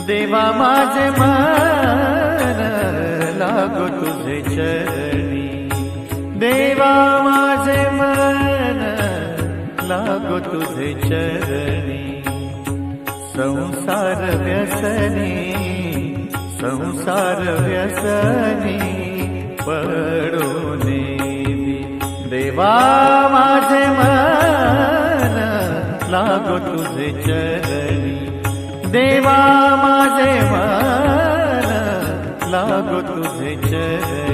देवा माझे मन लागो तुझे चरणी, देवा माझे मन लागो तुझे चरणी। संसार व्यसनी, संसार व्यसनी पडून देवा माझे मन लागो तुझे चरणी, देवा माझे मन लागो तुझे चरणी।